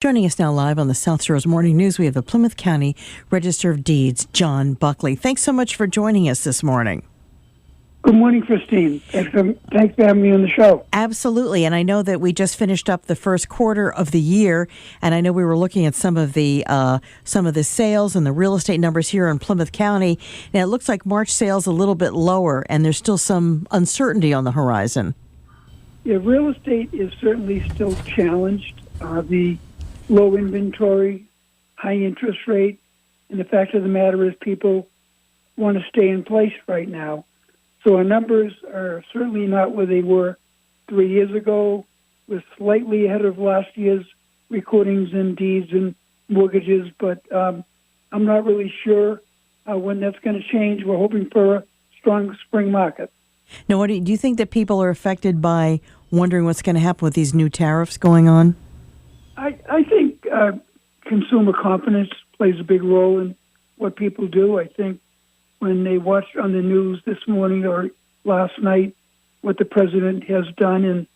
Joining us now live on the South Shores Morning News, we have the Plymouth County Register of Deeds, John Buckley. Thanks so much for joining us this morning. Good morning, Christine. Thanks for having me on the show. Absolutely, and I know that we just finished up the first quarter of the year, and I know we were looking at some of the sales and the real estate numbers here in Plymouth County, and it looks like March sales a little bit lower, and there's still some uncertainty on the horizon. Yeah, real estate is certainly still challenged. The low inventory, high interest rate, and the fact of the matter is people want to stay in place right now. So our numbers are certainly not where they were 3 years ago. We're slightly ahead of last year's recordings and deeds and mortgages, but I'm not really sure when that's going to change. We're hoping for a strong spring market. Now, do you think that people are affected by wondering what's going to happen with these new tariffs going on? I think consumer confidence plays a big role in what people do. I think when they watch on the news this morning or last night what the president has done and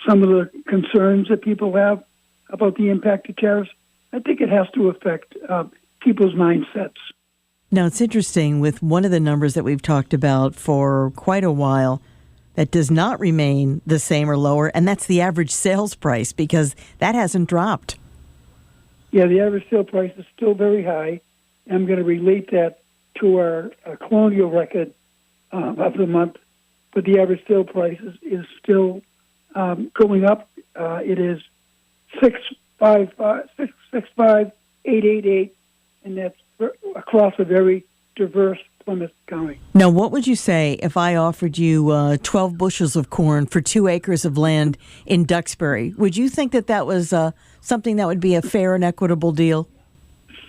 some of the concerns that people have about the impact of tariffs, I think it has to affect people's mindsets. Now, it's interesting with one of the numbers that we've talked about for quite a while that does not remain the same or lower, and that's the average sales price, because that hasn't dropped. Yeah, the average sale price is still very high. I'm going to relate that to our colonial record of the month, but the average sale price is still going up. It is 65888, and that's across a very diverse Plymouth County. Now, what would you say if I offered you 12 bushels of corn for 2 acres of land in Duxbury? Would you think that was something that would be a fair and equitable deal?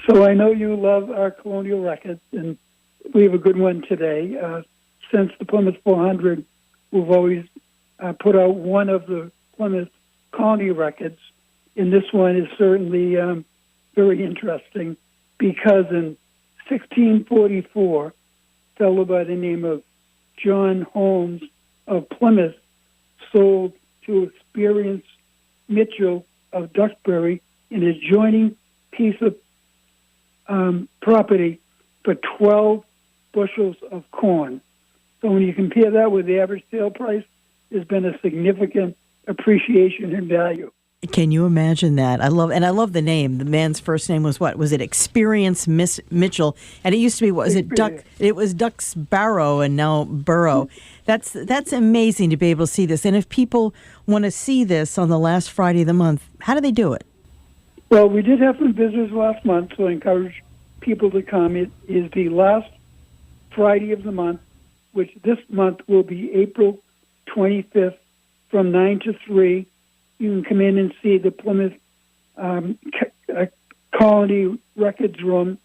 So I know you love our colonial records, and we have a good one today. Since the Plymouth 400, we've always put out one of the Plymouth colony records, and this one is certainly very interesting because in 1644, a fellow by the name of John Holmes of Plymouth sold to Experience Mitchell of Duxbury an adjoining piece of property for 12 bushels of corn. So when you compare that with the average sale price, there's been a significant appreciation in value. Can you imagine that? I love the name. The man's first name was what? Was it Experience Mitchell? And it used to be, what was it? It was Ducks Barrow and now Burrow. That's amazing to be able to see this. And if people want to see this on the last Friday of the month, how do they do it? Well, we did have some visitors last month, so I encourage people to come. It is the last Friday of the month, which this month will be April 25th from 9 to 3. You can come in and see the Plymouth Colony Records Room,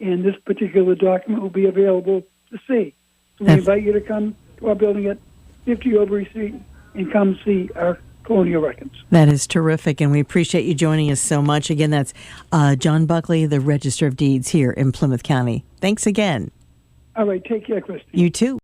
and this particular document will be available to see. So we invite you to come to our building at 50 Overy Street and come see our colonial records. That is terrific, and we appreciate you joining us so much. Again, that's John Buckley, the Register of Deeds here in Plymouth County. Thanks again. All right, take care, Christy. You too.